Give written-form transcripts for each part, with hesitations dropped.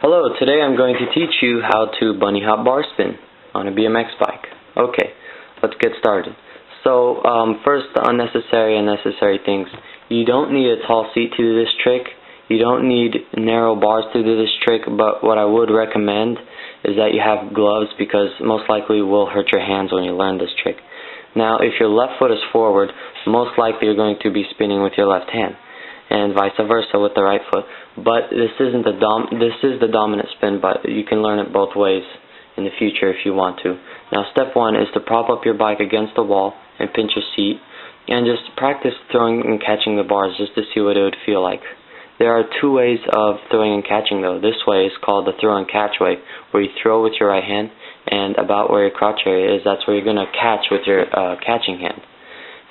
Hello, today I'm going to teach you how to bunnyhop barspin on a BMX bike. Okay, let's get started. So, first, the unnecessary and necessary things. You don't need a tall seat to do this trick. You don't need narrow bars to do this trick, but what I would recommend is that you have gloves because most likely you will hurt your hands when you learn this trick. Now, if your left foot is forward, most likely you're going to be spinning with your left hand, and vice versa with the right foot. But this is the dominant spin, but you can learn it both ways in the future if you want to. Now, step one is to prop up your bike against the wall and pinch your seat, and just practice throwing and catching the bars just to see what it would feel like. There are two ways of throwing and catching though. This way is called the throw and catch way, where you throw with your right hand, and about where your crotch area is, that's where you're going to catch with your catching hand.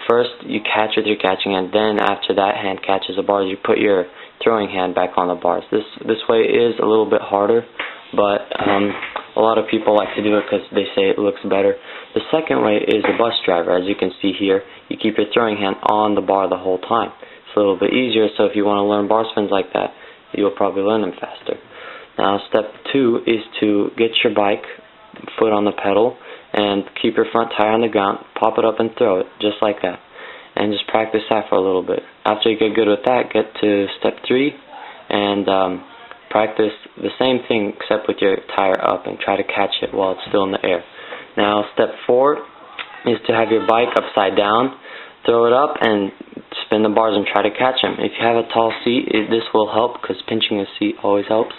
First, you catch with your catching hand, then after that hand catches the bars, you put your throwing hand back on the bars. This way is a little bit harder, but a lot of people like to do it because they say it looks better. The second way is the bus driver. As you can see here, you keep your throwing hand on the bar the whole time. It's a little bit easier, so if you want to learn bar spins like that, you'll probably learn them faster. Now, step two is to get your bike, foot on the pedal, and keep your front tire on the ground, pop it up and throw it, just like that. And just practice that for a little bit. After you get good with that, get to step three and practice the same thing except with your tire up and try to catch it while it's still in the air. Now, step four is to have your bike upside down, throw it up and spin the bars and try to catch them. If you have a tall seat, this will help because pinching the seat always helps.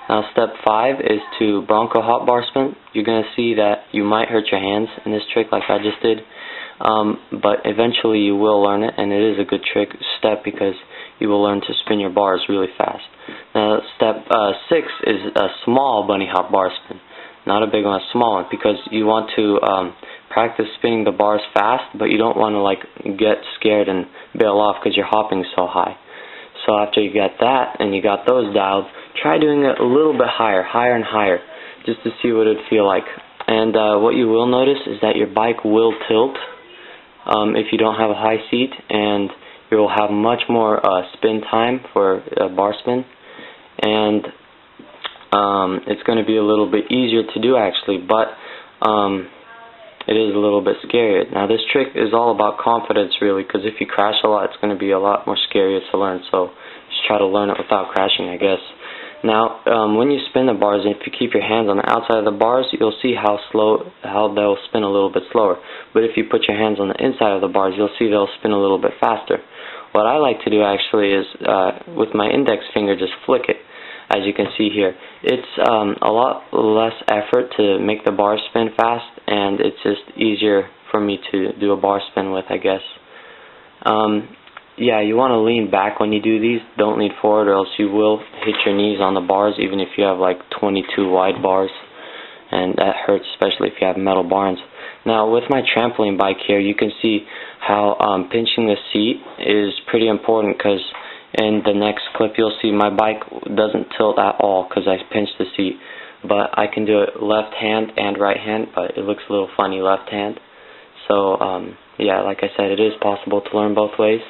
Now, step 5 is to Bronco hop barspin. You're going to see that you might hurt your hands in this trick like I just did, but eventually you will learn it, and it is a good step because you will learn to spin your bars really fast. Now, step 6 is a small bunnyhop barspin, not a big one, a small one, because you want to practice spinning the bars fast, but you don't want to get scared and bail off because you're hopping so high. So after you got that and you got those dialed, try doing it a little bit higher and higher, just to see what it would feel like. And what you will notice is that your bike will tilt if you don't have a high seat, and you will have much more spin time for bar spin, and it's going to be a little bit easier to do actually, but it is a little bit scarier. Now, this trick is all about confidence really, because if you crash a lot, it's going to be a lot more scarier to learn, so just try to learn it without crashing, I guess. Now, when you spin the bars, if you keep your hands on the outside of the bars, you'll see how they'll spin a little bit slower. But if you put your hands on the inside of the bars, you'll see they'll spin a little bit faster. What I like to do actually is, with my index finger, just flick it. As you can see here, it's a lot less effort to make the bar spin fast, and it's just easier for me to do a bar spin with, I guess. Yeah, you want to lean back when you do these. Don't lean forward, or else you will hit your knees on the bars, even if you have like 22 wide bars, and that hurts, especially if you have metal barns. Now, with my trampoline bike here, you can see how pinching the seat is pretty important, because in the next clip you'll see my bike doesn't tilt at all because I pinched the seat. But I can do it left hand and right hand, but it looks a little funny left hand. So yeah, like I said, it is possible to learn both ways.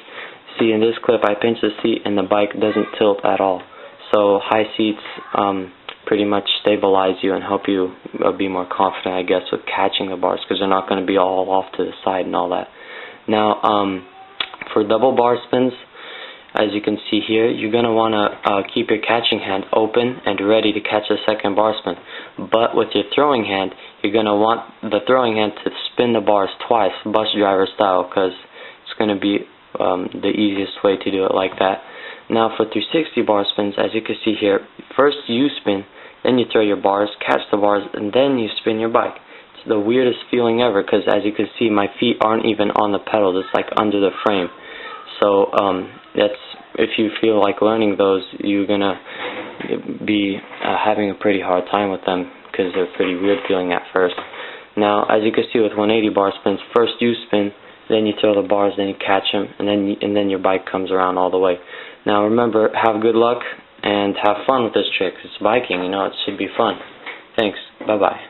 See, in this clip I pinch the seat and the bike doesn't tilt at all. So high seats pretty much stabilize you and help you be more confident, I guess, with catching the bars, because they're not going to be all off to the side and all that. Now, for double bar spins, as you can see here, you're going to want to keep your catching hand open and ready to catch the second bar spin. But with your throwing hand, you're going to want the throwing hand to spin the bars twice, bus driver style, because it's going to be the easiest way to do it like that. Now, for 360 bar spins, as you can see here, first you spin, then you throw your bars, catch the bars, and then you spin your bike. It's the weirdest feeling ever, because as you can see, my feet aren't even on the pedal, it's like under the frame. So if you feel like learning those, you're gonna be having a pretty hard time with them, because they're pretty weird feeling at first. Now, as you can see with 180 bar spins, first you spin, then you throw the bars, then you catch them, and then your bike comes around all the way. Now, remember, have good luck and have fun with this trick. It's biking, you know, it should be fun. Thanks. Bye bye.